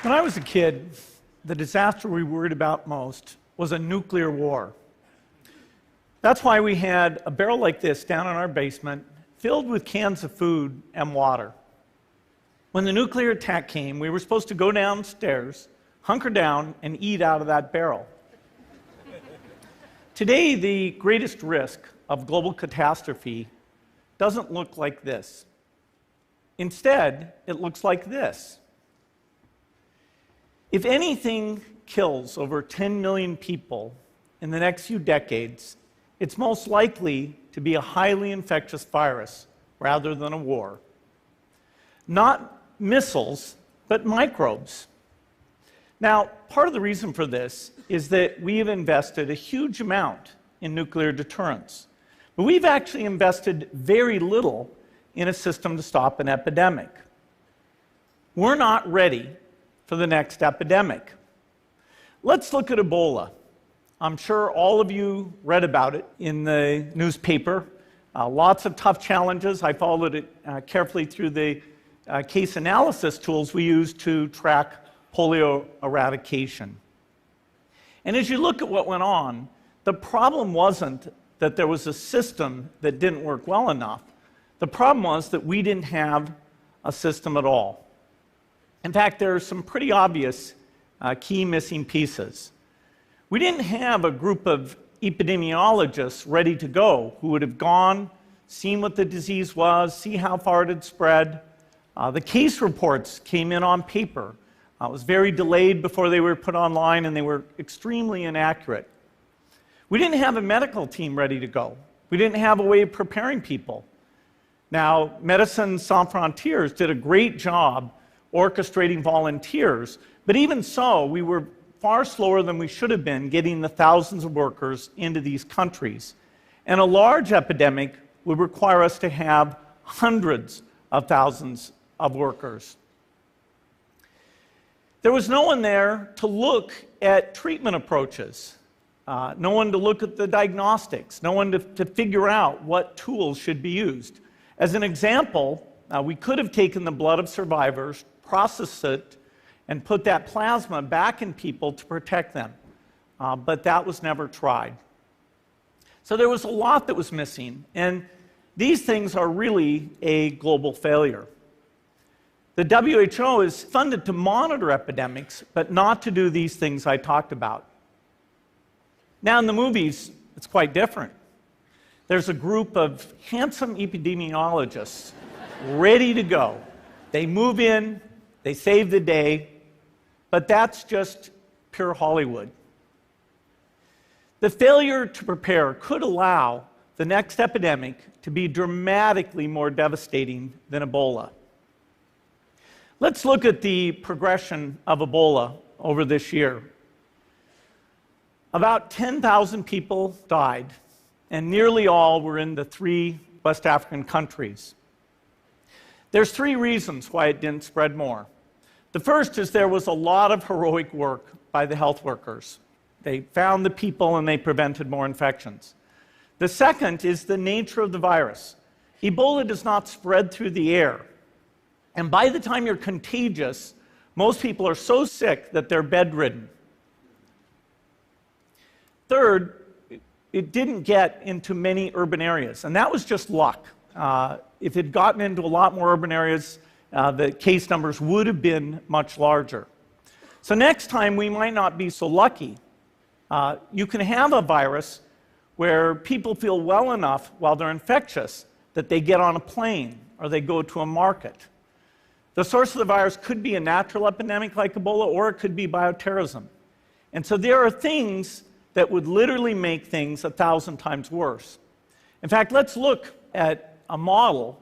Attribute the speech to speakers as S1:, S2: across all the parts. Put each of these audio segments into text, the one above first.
S1: When I was a kid, the disaster we worried about most was a nuclear war. That's why we had a barrel like this down in our basement, filled with cans of food and water. When the nuclear attack came, we were supposed to go downstairs, hunker down, and eat out of that barrel. Today, the greatest risk of global catastrophe doesn't look like this. Instead, it looks like this. If anything kills over 10 million people in the next few decades, it's most likely to be a highly infectious virus rather than a war. Not missiles, but microbes. Now, part of the reason for this is that we have invested a huge amount in nuclear deterrents, but we've actually invested very little in a system to stop an epidemic. We're not ready for the next epidemic. Let's look at Ebola. I'm sure all of you read about it in the newspaper. Lots of tough challenges. I followed it carefully through the case analysis tools we use to track polio eradication. And as you look at what went on, the problem wasn't that there was a system that didn't work well enough. The problem was that we didn't have a system at all. In fact, there are some pretty obvious key missing pieces. We didn't have a group of epidemiologists ready to go who would have gone, seen what the disease was, see how far it had spread. The case reports came in on paper. It was very delayed before they were put online, and they were extremely inaccurate. We didn't have a medical team ready to go. We didn't have a way of preparing people. Now, Médecins Sans Frontières did a great job orchestrating volunteers, but even so, we were far slower than we should have been getting the thousands of workers into these countries. And a large epidemic would require us to have hundreds of thousands of workers. There was no one there to look at treatment approaches, no one to look at the diagnostics, no one to figure out what tools should be used. As an example, we could have taken the blood of survivors, processed it, and put that plasma back in people to protect them. But that was never tried. So there was a lot that was missing, and these things are really a global failure. The WHO is funded to monitor epidemics, but not to do these things I talked about. Now in the movies, it's quite different. There's a group of handsome epidemiologists ready to go. They move in, they save the day, but that's just pure Hollywood. The failure to prepare could allow the next epidemic to be dramatically more devastating than Ebola. Let's look at the progression of Ebola over this year. About 10,000 people died, and nearly all were in the 3 West African countries. There's 3 reasons why it didn't spread more. The first is there was a lot of heroic work by the health workers. They found the people and they prevented more infections. The second is the nature of the virus. Ebola does not spread through the air. And by the time you're contagious, most people are so sick that they're bedridden. Third, it didn't get into many urban areas, and that was just luck. If it had gotten into a lot more urban areas, the case numbers would have been much larger. So next time, we might not be so lucky. You can have a virus where people feel well enough while they're infectious that they get on a plane or they go to a market. The source of the virus could be a natural epidemic like Ebola, or it could be bioterrorism. And so there are things that would literally make things 1,000 times worse. In fact, let's look at a model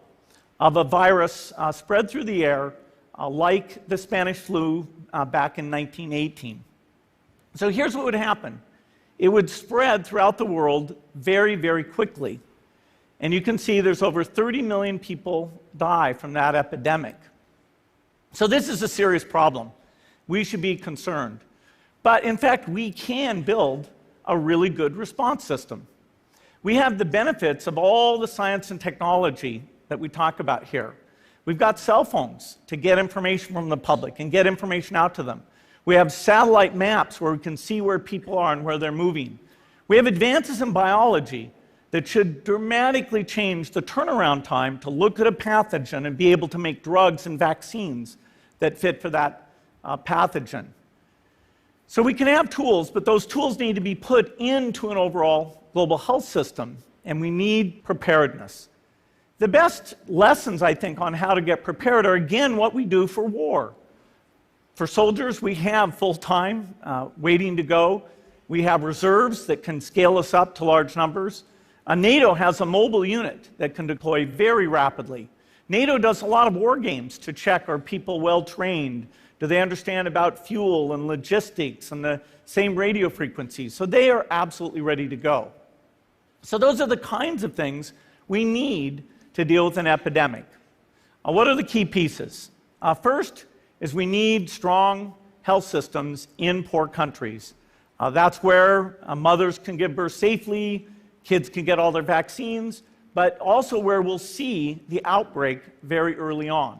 S1: of a virus spread through the air like the Spanish flu back in 1918. So here's what would happen. It would spread throughout the world very, very quickly. And you can see there's over 30 million people die from that epidemic. So this is a serious problem. We should be concerned. But in fact, we can build a really good response system. We have the benefits of all the science and technology that we talk about here. We've got cell phones to get information from the public and get information out to them. We have satellite maps where we can see where people are and where they're moving. We have advances in biology that should dramatically change the turnaround time to look at a pathogen and be able to make drugs and vaccines that fit for that pathogen. So we can have tools, but those tools need to be put into an overall global health system, and we need preparedness. The best lessons, I think, on how to get prepared are, again, what we do for war. For soldiers, we have full-time waiting to go. We have reserves that can scale us up to large numbers. NATO has a mobile unit that can deploy very rapidly. NATO does a lot of war games to check, are people well-trained? Do they understand about fuel and logistics and the same radio frequencies? So they are absolutely ready to go. So those are the kinds of things we need to deal with an epidemic. What are the key pieces? First is we need strong health systems in poor countries. That's where mothers can give birth safely, kids can get all their vaccines, but also where we'll see the outbreak very early on.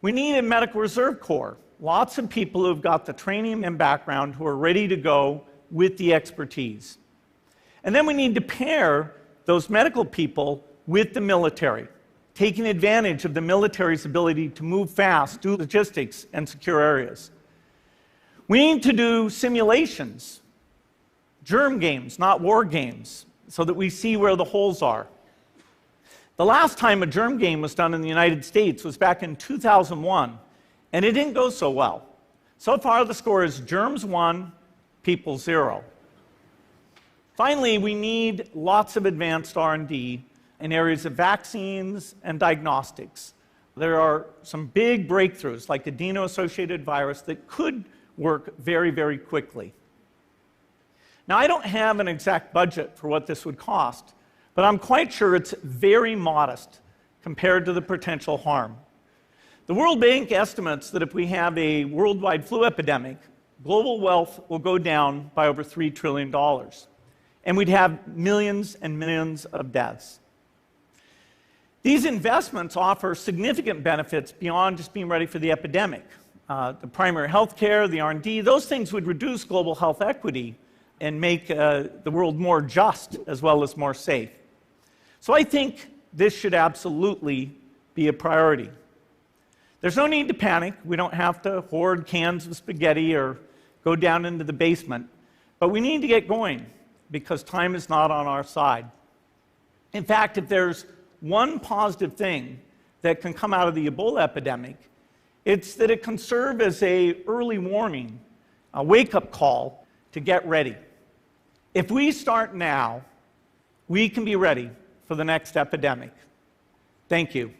S1: We need a medical reserve corps, lots of people who've got the training and background who are ready to go with the expertise. And then we need to pair those medical people with the military, taking advantage of the military's ability to move fast, do logistics, and secure areas. We need to do simulations, germ games, not war games, so that we see where the holes are. The last time a germ game was done in the United States was back in 2001, and it didn't go so well. So far, the score is germs 1, people 0. Finally, we need lots of advanced R&D in areas of vaccines and diagnostics. There are some big breakthroughs, like adeno-associated virus, that could work very, very quickly. Now, I don't have an exact budget for what this would cost, but I'm quite sure it's very modest compared to the potential harm. The World Bank estimates that if we have a worldwide flu epidemic, global wealth will go down by over $3 trillion, and we'd have millions and millions of deaths. These investments offer significant benefits beyond just being ready for the epidemic. The primary health care, the R&D, those things would reduce global health equity and make the world more just as well as more safe. So I think this should absolutely be a priority. There's no need to panic. We don't have to hoard cans of spaghetti or go down into the basement. But we need to get going because time is not on our side. In fact, if there's one positive thing that can come out of the Ebola epidemic, it's that it can serve as an early warning, a wake-up call to get ready. If we start now, we can be ready for the next epidemic. Thank you.